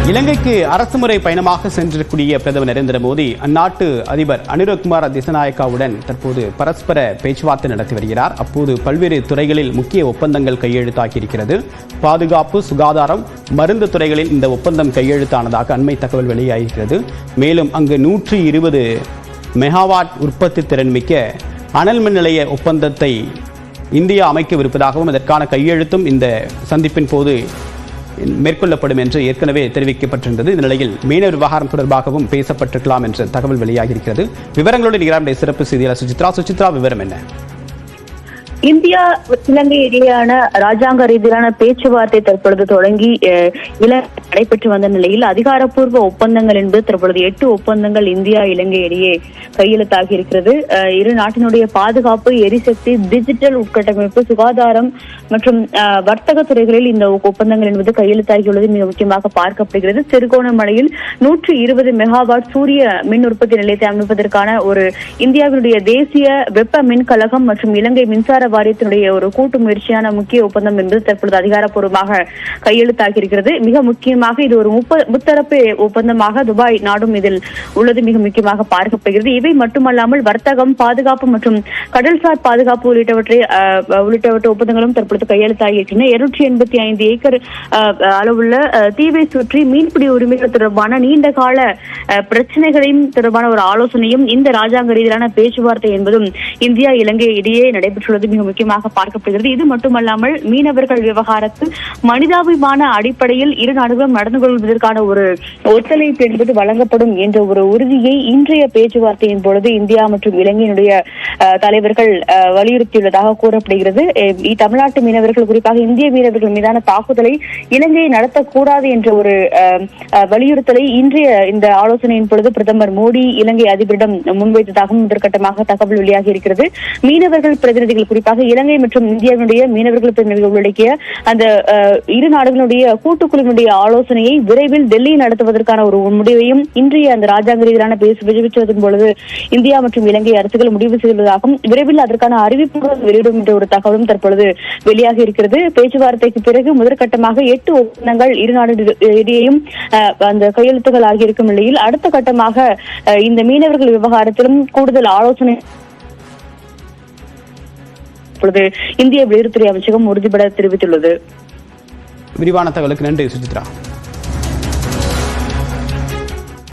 இலங்கைக்கு அரசுமுறை பயணமாக சென்றிருக்கூடிய பிரதமர் நரேந்திர மோடி அந்நாட்டு அதிபர் அனுரகுமார திசாநாயக்காவுடன் தற்போது பரஸ்பர பேச்சுவார்த்தை நடத்தி வருகிறார். அப்போது பல்வேறு துறைகளில் முக்கிய ஒப்பந்தங்கள் கையெழுத்தாகியிருக்கிறது. பாதுகாப்பு, சுகாதாரம், மருந்து துறைகளில் இந்த ஒப்பந்தம் கையெழுத்தானதாக அண்மை தகவல் வெளியாகிறது. மேலும் அங்கு 120 மெகாவாட் உற்பத்தி திறன் மிக்க அனல் மின் நிலைய ஒப்பந்தத்தை இந்தியா அமைக்கவிருப்பதாகவும் அதற்கான கையெழுத்தும் இந்த சந்திப்பின் போது மேற்கொள்ளப்படும் என்று ஏற்கனவே தெரிவிக்கப்பட்டிருந்தது. இந்த நிலையில் மீனவர் விவகாரம் தொடர்பாகவும் பேசப்பட்டிருக்கலாம் என்ற தகவல் வெளியாகியிருக்கிறது. விவரங்களோடு நிகழ்ச்சிய சிறப்பு செய்தியாளர் சுசித்ரா, விவரம் என்ன? இந்தியா இலங்கை இடையேயான ராஜாங்க ரீதியிலான பேச்சுவார்த்தை தற்பொழுது தொடங்கி நடைபெற்று வந்த நிலையில் அதிகாரப்பூர்வ ஒப்பந்தங்கள் என்பது தற்பொழுது 8 ஒப்பந்தங்கள் இந்தியா இலங்கை இடையே கையெழுத்தாகி இருக்கிறது. இரு நாட்டினுடைய பாதுகாப்பு, எரிசக்தி, டிஜிட்டல் உட்கட்டமைப்பு, சுகாதாரம் மற்றும் வர்த்தக துறைகளில் இந்த ஒப்பந்தங்கள் என்பது கையெழுத்தாகியுள்ளது மிக முக்கியமாக பார்க்கப்படுகிறது. திருகோணமலையில் 120 மெகாவாட் சூரிய மின் உற்பத்தி நிலையத்தை அமைப்பதற்கான ஒரு இந்தியாவினுடைய தேசிய வெப்ப மின் கழகம் மற்றும் இலங்கை மின்சார வாரியத்தினுடைய ஒரு கூட்டு முயற்சியான முக்கிய ஒப்பந்தம் என்பது தற்பொழுது அதிகாரப்பூர்வமாக கையெழுத்தாகி இருக்கிறது. மிக முக்கியமாக இது ஒரு முத்தரப்பு ஒப்பந்தமாக துபாய் நாடும் இதில் உள்ளது மிக முக்கியமாக பார்க்கப்படுகிறது. இவை மட்டுமல்லாமல் வர்த்தகம், பாதுகாப்பு மற்றும் கடல்சார் பாதுகாப்பு உள்ளிட்ட ஒப்பந்தங்களும் தற்பொழுது கையெழுத்தாகியிருக்கின்றன. 285 ஏக்கர் அளவுள்ள தீவை சுற்றி மீன்பிடி உரிமைகள் தொடர்பான நீண்ட கால பிரச்சனைகளையும் தொடர்பான ஒரு ஆலோசனையும் இந்த ராஜாங்க ரீதியிலான பேச்சுவார்த்தை என்பதும் இந்தியா இலங்கை இடையே நடைபெற்றுள்ளது மிக முக்கியமாக பார்க்கப்படுகிறது. இது மட்டுமல்லாமல் மீனவர்கள் விவகாரத்தில் மனிதாபிமான அடிப்படையில் இரு நாடுகளும் நடந்து கொள்வதற்கான ஒரு ஒத்துழைப்பு என்பது வழங்கப்படும் என்ற ஒரு உறுதியை இன்றைய பேச்சுவார்த்தையின் பொழுது இந்தியா மற்றும் இலங்கையினுடைய தலைவர்கள் வலியுறுத்தியுள்ளதாக கூறப்படுகிறது. தமிழ்நாட்டு மீனவர்கள், குறிப்பாக இந்திய மீனவர்கள் மீதான தாக்குதலை இலங்கை நடத்தக்கூடாது என்ற ஒரு வலியுறுத்தலை இன்றைய இந்த ஆலோசனையின் பொழுது பிரதமர் மோடி இலங்கை அதிபரிடம் முன்வைத்ததாகவும் முதற்கட்டமாக தகவல் வெளியாகி இருக்கிறது. மீனவர்கள் பிரதிநிதிகள், குறிப்பாக இலங்கை மற்றும் இந்தியாவினுடைய மீனவர்கள் பிரதிநிதிகள் உள்ளடக்கிய அந்த இரு நாடுகளுடைய கூட்டுக்குழுவினுடைய ஆலோசனையை விரைவில் டெல்லியில் நடத்துவதற்கான ஒரு முடிவையும் இன்றைய அந்த ராஜாங்க ரீதியிலான பேச்சுவதன் பொழுது இந்தியா மற்றும் இலங்கை அரசுகள் முடிவு செய்துள்ளதாகவும் விரைவில் அதற்கான அறிவிப்பு வெளியிடும் என்ற ஒரு தகவலும் தற்பொழுது வெளியாகி இருக்கிறது. பேச்சுவார்த்தைக்கு பிறகு முதற்கட்டமாக 8 ஒப்பந்தங்கள் இரு நாடுகளிடையேயும் அந்த கையெழுத்துகள் ஆகியிருக்கும் நிலையில் அடுத்த கட்டமாக இந்த மீனவர்கள் விவகாரத்திலும் கூடுதல் ஆலோசனை இந்திய வெளியுறவுத்துறை அமைச்சகம் உறுதிபட தெரிவித்துள்ளது. விரிவான தகவலுக்கு நன்றி சுசித்ரா.